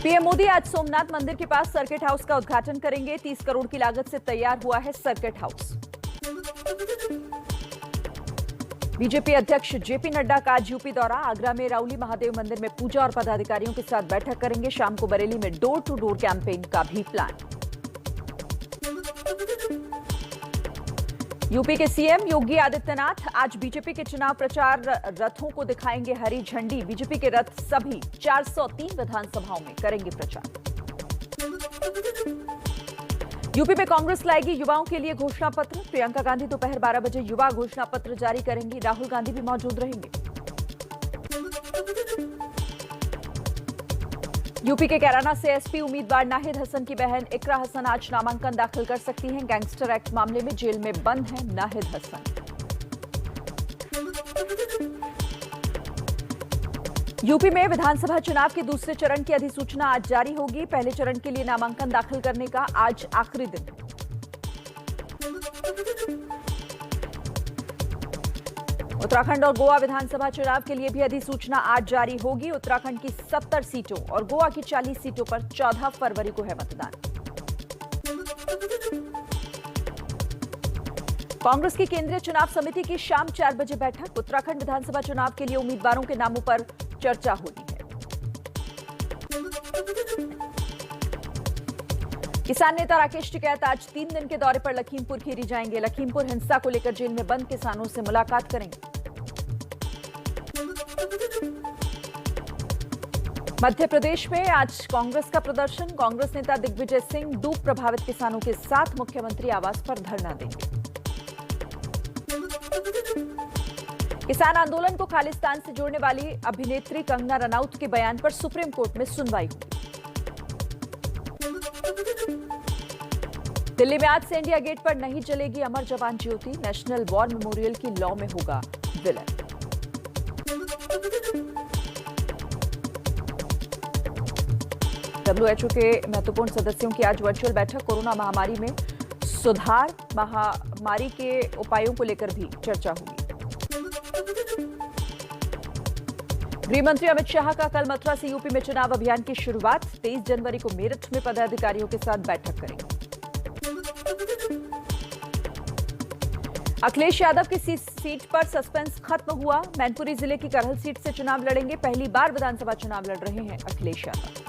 PM Modi आज सोमनाथ मंदिर के पास सर्किट हाउस का उद्घाटन करेंगे। 30 करोड़ की लागत से तैयार हुआ है सर्किट हाउस। बीजेपी अध्यक्ष जेपी नड्डा का आज यूपी दौरा। आगरा में राउली महादेव मंदिर में पूजा और पदाधिकारियों के साथ बैठक करेंगे। शाम को बरेली में डोर टू डोर कैंपेन का भी प्लान। यूपी के सीएम योगी आदित्यनाथ आज बीजेपी के चुनाव प्रचार रथों को दिखाएंगे हरी झंडी। बीजेपी के रथ सभी 403 विधानसभाओं में करेंगे प्रचार। यूपी में कांग्रेस लाएगी युवाओं के लिए घोषणा पत्र। प्रियंका गांधी दोपहर 12 बजे युवा घोषणा पत्र जारी करेंगी। राहुल गांधी भी मौजूद रहेंगे। यूपी के कैराना से एसपी उम्मीदवार नाहिद हसन की बहन इकरा हसन आज नामांकन दाखिल कर सकती हैं। गैंगस्टर एक्ट मामले में जेल में बंद है नाहिद हसन। यूपी में विधानसभा चुनाव के दूसरे चरण की अधिसूचना आज जारी होगी। पहले चरण के लिए नामांकन दाखिल करने का आज आखिरी दिन। उत्तराखंड और गोवा विधानसभा चुनाव के लिए भी अधिसूचना आज जारी होगी। उत्तराखंड की 70 सीटों और गोवा की 40 सीटों पर 14 फरवरी को है मतदान। कांग्रेस की केंद्रीय चुनाव समिति की शाम 4 बजे बैठक। उत्तराखंड विधानसभा चुनाव के लिए उम्मीदवारों के नामों पर चर्चा होनी है। किसान नेता राकेश टिकैत आज 3 दिन के दौरे पर लखीमपुर खीरी जाएंगे। लखीमपुर हिंसा को लेकर जेल में बंद किसानों से मुलाकात करेंगे। मध्य प्रदेश में आज कांग्रेस का प्रदर्शन। कांग्रेस नेता दिग्विजय सिंह डूब प्रभावित किसानों के साथ मुख्यमंत्री आवास पर धरना देंगे। किसान आंदोलन को खालिस्तान से जोड़ने वाली अभिनेत्री कंगना रनौत के बयान पर सुप्रीम कोर्ट में सुनवाई हुई। दिल्ली में आज से इंडिया गेट पर नहीं जलेगी अमर जवान ज्योति। नेशनल वॉर मेमोरियल की लॉ में होगा विलय। डब्ल्यूएचओ के महत्वपूर्ण सदस्यों की आज वर्चुअल बैठक। कोरोना महामारी में सुधार, महामारी के उपायों को लेकर भी चर्चा होगी। गृह मंत्री अमित शाह का कल मथुरा से यूपी में चुनाव अभियान की शुरुआत। 23 जनवरी को मेरठ में पदाधिकारियों के साथ बैठक करेंगे। अखिलेश यादव की सीट पर सस्पेंस खत्म हुआ। मैनपुरी जिले की करहल सीट से चुनाव लड़ेंगे। पहली बार विधानसभा चुनाव लड़ रहे हैं अखिलेश यादव।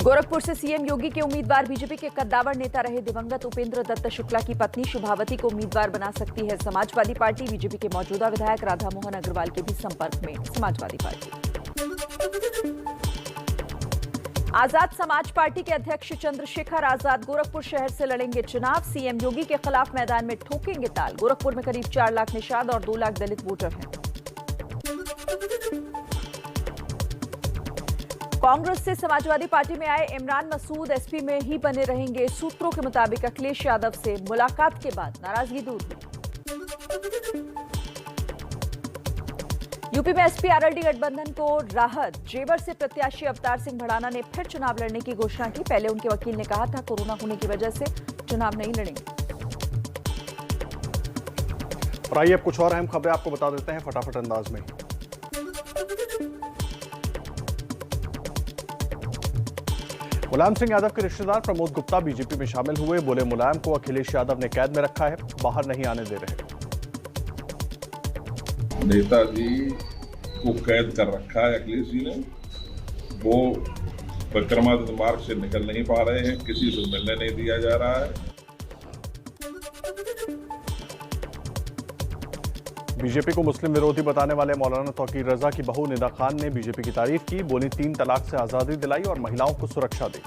गोरखपुर से सीएम योगी के उम्मीदवार बीजेपी के कद्दावर नेता रहे दिवंगत उपेंद्र दत्त शुक्ला की पत्नी शुभावती को उम्मीदवार बना सकती है समाजवादी पार्टी। बीजेपी के मौजूदा विधायक राधा मोहन अग्रवाल के भी संपर्क में समाजवादी पार्टी। आजाद समाज पार्टी के अध्यक्ष चंद्रशेखर आजाद गोरखपुर शहर से लड़ेंगे चुनाव। सीएम योगी के खिलाफ मैदान में ठोकेंगे ताल। गोरखपुर में करीब 4 लाख निषाद और 2 लाख दलित वोटर हैं। कांग्रेस से समाजवादी पार्टी में आए इमरान मसूद एसपी में ही बने रहेंगे। सूत्रों के मुताबिक अखिलेश यादव से मुलाकात के बाद नाराजगी दूर हुई। यूपी में एसपी आरएलडी गठबंधन को राहत। जेवर से प्रत्याशी अवतार सिंह भड़ाना ने फिर चुनाव लड़ने की घोषणा की। पहले उनके वकील ने कहा था कोरोना होने की वजह से चुनाव नहीं लड़ेंगे। और आइए अब कुछ और अहम खबरें आपको बता देते हैं फटाफट अंदाज में। मुलायम सिंह यादव के रिश्तेदार प्रमोद गुप्ता बीजेपी में शामिल हुए। बोले मुलायम को अखिलेश यादव ने कैद में रखा है, बाहर नहीं आने दे रहे। नेताजी को कैद कर रखा है अखिलेश जी ने। वो विक्रमादित्य मार्ग से निकल नहीं पा रहे हैं, किसी से मिलने नहीं दिया जा रहा है। बीजेपी को मुस्लिम विरोधी बताने वाले मौलाना तौकीर रजा की बहू निदा खान ने बीजेपी की तारीफ की। बोली 3 तलाक से आजादी दिलाई और महिलाओं को सुरक्षा दी।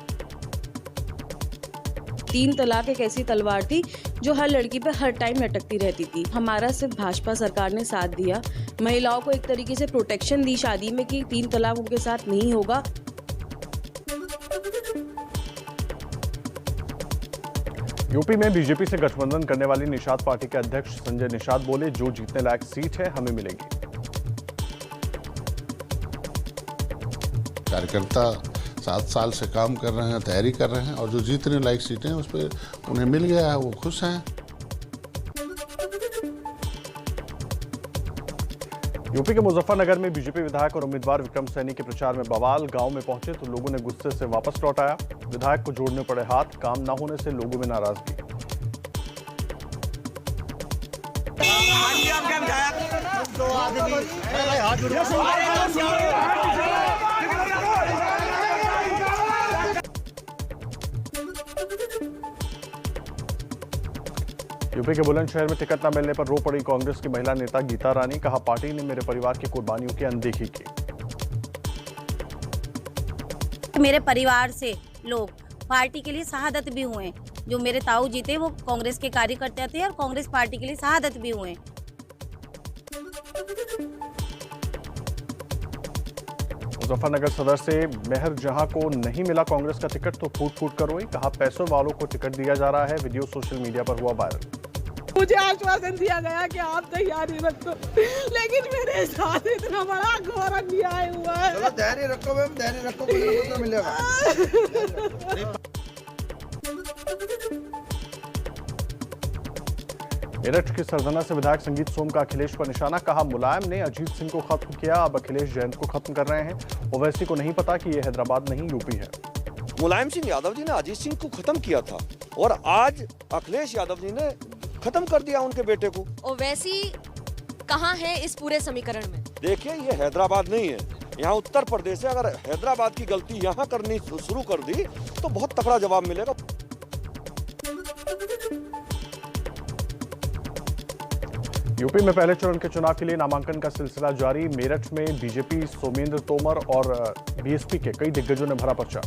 3 तलाक एक ऐसी तलवार थी जो हर लड़की पे हर टाइम लटकती रहती थी। हमारा सिर्फ भाजपा सरकार ने साथ दिया, महिलाओं को एक तरीके से प्रोटेक्शन दी शादी में कि 3 तलाक उनके साथ नहीं होगा। यूपी में बीजेपी से गठबंधन करने वाली निषाद पार्टी के अध्यक्ष संजय निषाद बोले जो जीतने लायक सीट है हमें मिलेगी। कार्यकर्ता 7 साल से काम कर रहे हैं, तैयारी कर रहे हैं और जो जीतने लायक सीटें उस पर उन्हें मिल गया है, वो खुश हैं। यूपी के मुजफ्फरनगर में बीजेपी विधायक और उम्मीदवार विक्रम सैनी के प्रचार में बवाल। गांव में पहुंचे तो लोगों ने गुस्से से वापस लौटाया। विधायक को जोड़ने पड़े हाथ। काम न होने से लोगों में नाराजगी। यूपी के बुलंदशहर में टिकट न मिलने पर रो पड़ी कांग्रेस की महिला नेता गीता रानी। कहा, पार्टी ने मेरे परिवार की कुर्बानियों की अनदेखी की। मेरे परिवार से लोग पार्टी के लिए शहादत भी हुए। जो मेरे ताऊ जी थे वो कांग्रेस के कार्यकर्ता थे और कांग्रेस पार्टी के लिए शहादत भी हुए। मुजफ्फरनगर सदर से मेहर जहां को नहीं मिला कांग्रेस का टिकट तो फूट फूट कर रोई। कहा, पैसों वालों को टिकट दिया जा रहा है। वीडियो सोशल मीडिया पर हुआ वायरल। मुझे आश्वासन दिया गया कि आप तैयारी रखो, लेकिन मेरे साथ इतना बड़ा घोर अन्याय हुआ है। चलो धैर्य रखो मैम, धैर्य रखो, कुछ ना कुछ तो मिलेगा। मेरठ की सरधना से विधायक संगीत सोम का अखिलेश पर निशाना। कहा, मुलायम ने अजीत सिंह को खत्म किया, अब अखिलेश जयंत को खत्म कर रहे हैं। ओवैसी को नहीं पता कि ये हैदराबाद नहीं यूपी है। मुलायम सिंह यादव जी ने अजीत सिंह को खत्म किया था और आज अखिलेश यादव जी ने खत्म कर दिया उनके बेटे को। ओवैसी कहाँ है इस पूरे समीकरण में? देखिए, ये हैदराबाद नहीं है, यहाँ उत्तर प्रदेश है। अगर हैदराबाद की गलती यहाँ करनी शुरू कर दी तो बहुत तगड़ा जवाब मिलेगा। यूपी में पहले चरण के चुनाव के लिए नामांकन का सिलसिला जारी। मेरठ में बीजेपी सोमेंद्र तोमर और बीएसपी के कई दिग्गजों ने भरा पर्चा।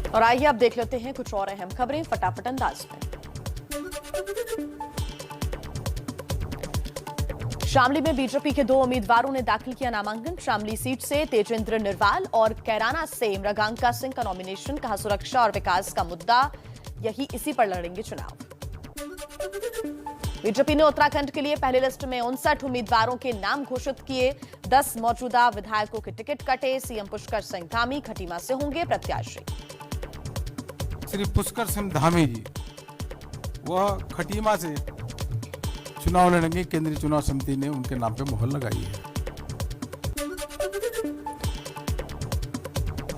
और आइए अब देख लेते हैं कुछ और अहम खबरें फटाफट अंदाज में। शामली में बीजेपी के 2 उम्मीदवारों ने दाखिल किया नामांकन। शामली सीट से तेजेंद्र निर्वाल और कैराना से मृगांका सिंह का नॉमिनेशन। कहा, सुरक्षा और विकास का मुद्दा, इसी पर लड़ेंगे चुनाव। बीजेपी ने उत्तराखंड के लिए पहली लिस्ट में 59 उम्मीदवारों के नाम घोषित किए। 10 मौजूदा विधायकों के टिकट कटे। सीएम पुष्कर सिंह धामी खटीमा से होंगे प्रत्याशी। श्री पुष्कर सिंह धामी जी वह खटीमा से चुनाव लड़ेंगे। केंद्रीय चुनाव समिति ने उनके नाम पे मोहर लगाई है।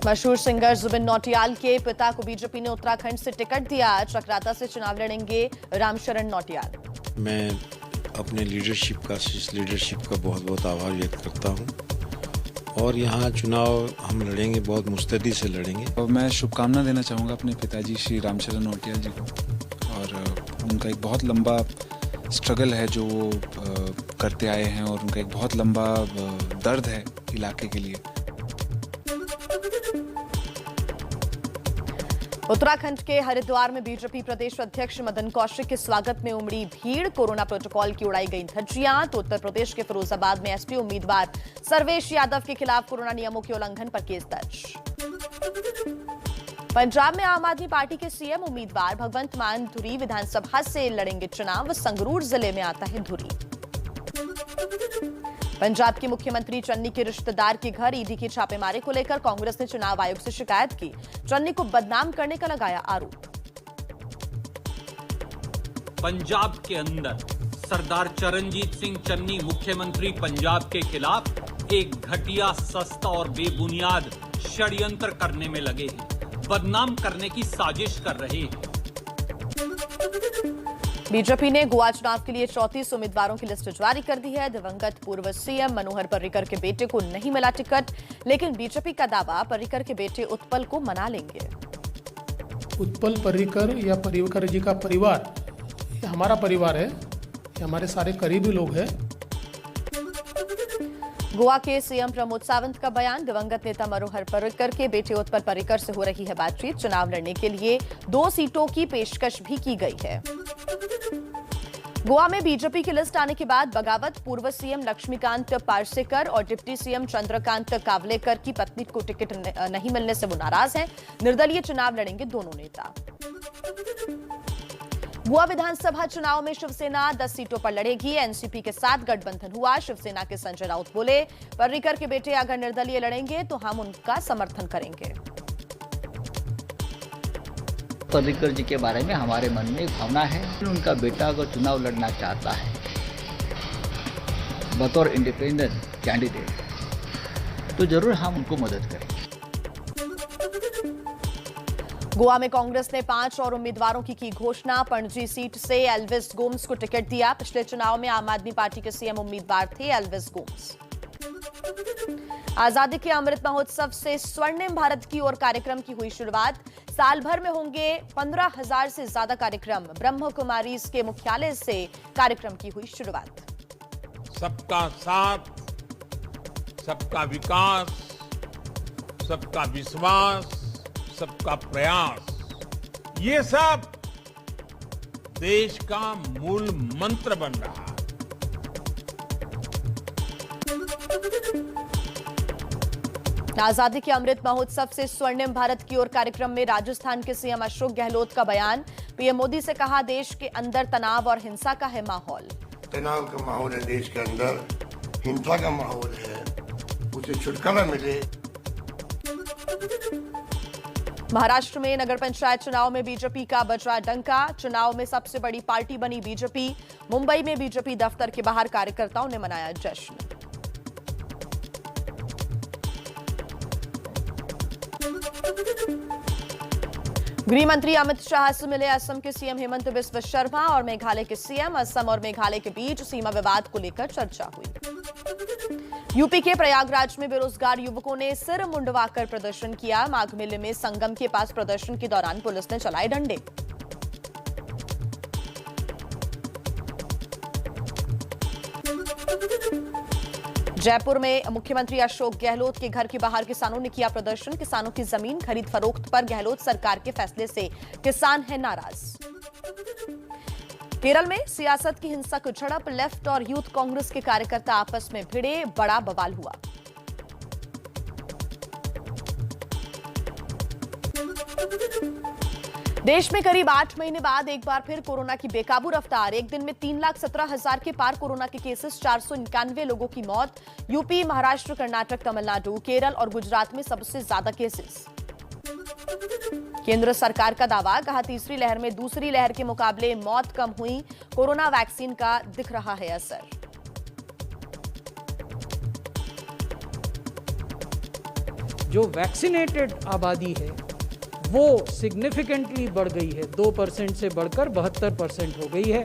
मशहूर सिंगर जुबिन नौटियाल के पिता को बीजेपी ने उत्तराखंड से टिकट दिया। चक्राता से चुनाव लड़ेंगे रामशरण नौटियाल। मैं अपने लीडरशिप का बहुत बहुत आभार व्यक्त करता हूं और यहाँ चुनाव हम लड़ेंगे, बहुत मुस्तैदी से लड़ेंगे। और मैं शुभकामना देना चाहूँगा अपने पिताजी श्री रामशरण नौटियाल जी को। और उनका एक बहुत लंबा स्ट्रगल है जो वो करते आए हैं और उनका एक बहुत लंबा दर्द है इलाके के लिए। उत्तराखंड के हरिद्वार में बीजेपी प्रदेश अध्यक्ष मदन कौशिक के स्वागत में उमड़ी भीड़। कोरोना प्रोटोकॉल की उड़ाई गई धज्जियां। तो उत्तर प्रदेश के फिरोजाबाद में एसपी उम्मीदवार सर्वेश यादव के खिलाफ कोरोना नियमों के उल्लंघन पर केस दर्ज। पंजाब में आम आदमी पार्टी के सीएम उम्मीदवार भगवंत मान धुरी विधानसभा से लड़ेंगे चुनाव। संगरूर जिले में आता है धुरी। पंजाब के मुख्यमंत्री चन्नी के रिश्तेदार के घर ईडी की छापेमारी को लेकर कांग्रेस ने चुनाव आयोग से शिकायत की। चन्नी को बदनाम करने का लगाया आरोप। पंजाब के अंदर सरदार चरणजीत सिंह चन्नी मुख्यमंत्री पंजाब के खिलाफ एक घटिया, सस्ता और बेबुनियाद षड्यंत्र करने में लगे हैं, बदनाम करने की साजिश कर रहे हैं। बीजेपी ने गोवा चुनाव के लिए 34 उम्मीदवारों की लिस्ट जारी कर दी है। दिवंगत पूर्व सीएम मनोहर पर्रिकर के बेटे को नहीं मिला टिकट, लेकिन बीजेपी का दावा पर्रिकर के बेटे उत्पल को मना लेंगे। उत्पल पर्रिकर या पर्रिकर जी का परिवार, ये हमारा परिवार है, ये हमारे सारे करीबी लोग हैं। गोवा के सीएम प्रमोद सावंत का बयान। दिवंगत नेता मनोहर पर्रिकर के बेटे उत्पल पर्रिकर से हो रही है बातचीत। चुनाव लड़ने के लिए 2 सीटों की पेशकश भी की गई है। गोवा में बीजेपी की लिस्ट आने के बाद बगावत पूर्व सीएम लक्ष्मीकांत पार्सेकर और डिप्टी सीएम चंद्रकांत कावलेकर की पत्नी को टिकट नहीं मिलने से वो नाराज हैं। निर्दलीय चुनाव लड़ेंगे दोनों नेता। गोवा विधानसभा चुनाव में शिवसेना 10 सीटों पर लड़ेगी। एनसीपी के साथ गठबंधन हुआ। शिवसेना के संजय राउत बोले, पर्रिकर के बेटे अगर निर्दलीय लड़ेंगे तो हम उनका समर्थन करेंगे। पर्रिकर जी के बारे में हमारे मन में एक भावना है कि उनका बेटा अगर चुनाव लड़ना चाहता है बतौर इंडिपेंडेंट कैंडिडेट, तो जरूर हम उनको मदद करेंगे। गोवा में कांग्रेस ने 5 और उम्मीदवारों की घोषणा। पणजी सीट से एल्विस गोम्स को टिकट दिया। पिछले चुनाव में आम आदमी पार्टी के सीएम उम्मीदवार थे एल्विस गोम्स। आजादी के अमृत महोत्सव से स्वर्णिम भारत की ओर कार्यक्रम की हुई शुरुआत। साल भर में होंगे 15,000 से ज्यादा कार्यक्रम। ब्रह्म कुमारी के मुख्यालय से कार्यक्रम की हुई शुरुआत। सबका साथ, सबका विकास, सबका विश्वास, सबका प्रयास, ये सब देश का मूल मंत्र बन रहा है। आजादी के अमृत महोत्सव से स्वर्णिम भारत की ओर कार्यक्रम में राजस्थान के सीएम अशोक गहलोत का बयान। पीएम मोदी से कहा, देश के अंदर तनाव और हिंसा का है माहौल। तनाव का माहौल है देश के अंदर, हिंसा का माहौल है, उसे छुटकारा मिले। महाराष्ट्र में नगर पंचायत चुनाव में बीजेपी का बजा डंका। चुनाव में सबसे बड़ी पार्टी बनी बीजेपी। मुंबई में बीजेपी दफ्तर के बाहर कार्यकर्ताओं ने मनाया जश्न। गृह मंत्री अमित शाह से मिले असम के सीएम हेमंत बिस्वा शर्मा और मेघालय के सीएम। असम और मेघालय के बीच सीमा विवाद को लेकर चर्चा हुई। यूपी के प्रयागराज में बेरोजगार युवकों ने सिर मुंडवाकर प्रदर्शन किया। माघ मेले में संगम के पास प्रदर्शन के दौरान पुलिस ने चलाए डंडे। जयपुर में मुख्यमंत्री अशोक गहलोत के घर के बाहर किसानों ने किया प्रदर्शन। किसानों की जमीन खरीद फरोख्त पर गहलोत सरकार के फैसले से किसान हैं नाराज। केरल में सियासत की हिंसक झड़प। लेफ्ट और यूथ कांग्रेस के कार्यकर्ता आपस में भिड़े, बड़ा बवाल हुआ। देश में करीब 8 महीने बाद एक बार फिर कोरोना की बेकाबू रफ्तार। एक दिन में 3,17,000 के पार कोरोना के केसेस, 491 लोगों की मौत। यूपी, महाराष्ट्र, कर्नाटक, तमिलनाडु, केरल और गुजरात में सबसे ज्यादा केसेस। केंद्र सरकार का दावा, कहा तीसरी लहर में दूसरी लहर के मुकाबले मौत कम हुई। कोरोना वैक्सीन का दिख रहा है असर। जो वैक्सीनेटेड आबादी है वो सिग्निफिकेंटली बढ़ गई है, 2% से बढ़कर 72% हो गई है।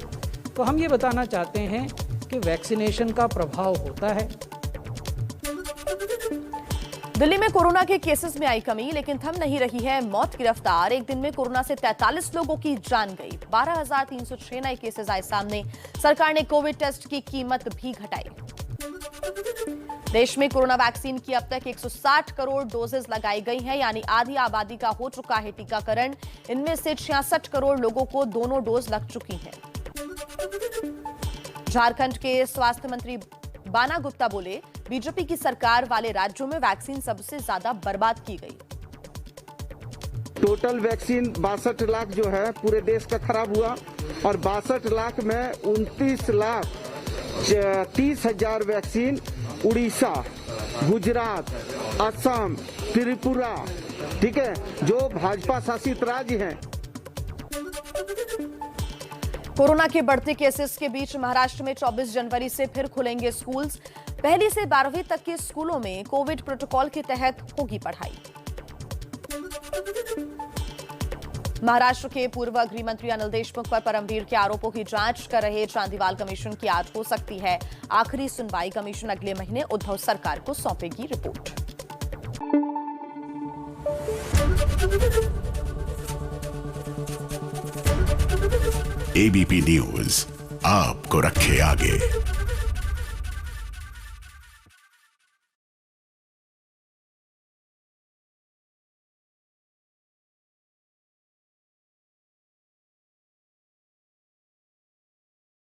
तो हम ये बताना चाहते हैं कि वैक्सीनेशन का प्रभाव होता है। दिल्ली में कोरोना के केसेस में आई कमी, लेकिन थम नहीं रही है मौत की रफ्तार। एक दिन में कोरोना से 43 लोगों की जान गई। 12,306 नए केसेस आए सामने। सरकार ने कोविड टेस्ट की कीमत भी घटाई। देश में कोरोना वैक्सीन की अब तक 160 करोड़ डोजेज लगाई गई हैं, यानी आधी आबादी का हो चुका है टीकाकरण। इनमें से 66 करोड़ लोगों को दोनों डोज लग चुकी हैं। झारखंड के स्वास्थ्य मंत्री बाना गुप्ता बोले, बीजेपी की सरकार वाले राज्यों में वैक्सीन सबसे ज्यादा बर्बाद की गई। टोटल वैक्सीन 62 लाख जो है पूरे देश का खराब हुआ, और 62 लाख में 29,30,000 वैक्सीन उड़ीसा, गुजरात, असम, त्रिपुरा, ठीक है, जो भाजपा शासित राज्य हैं। कोरोना के बढ़ते केसेस के बीच महाराष्ट्र में 24 जनवरी से फिर खुलेंगे स्कूल्स। पहली से 12वीं तक के स्कूलों में कोविड प्रोटोकॉल के तहत होगी पढ़ाई। महाराष्ट्र के पूर्व गृह मंत्री अनिल देशमुख पर परमवीर के आरोपों की जांच कर रहे चांदीवाल कमीशन की आज हो सकती है आखिरी सुनवाई। कमीशन अगले महीने उद्धव सरकार को सौंपेगी रिपोर्ट। एबीपी न्यूज आपको रखे आगे।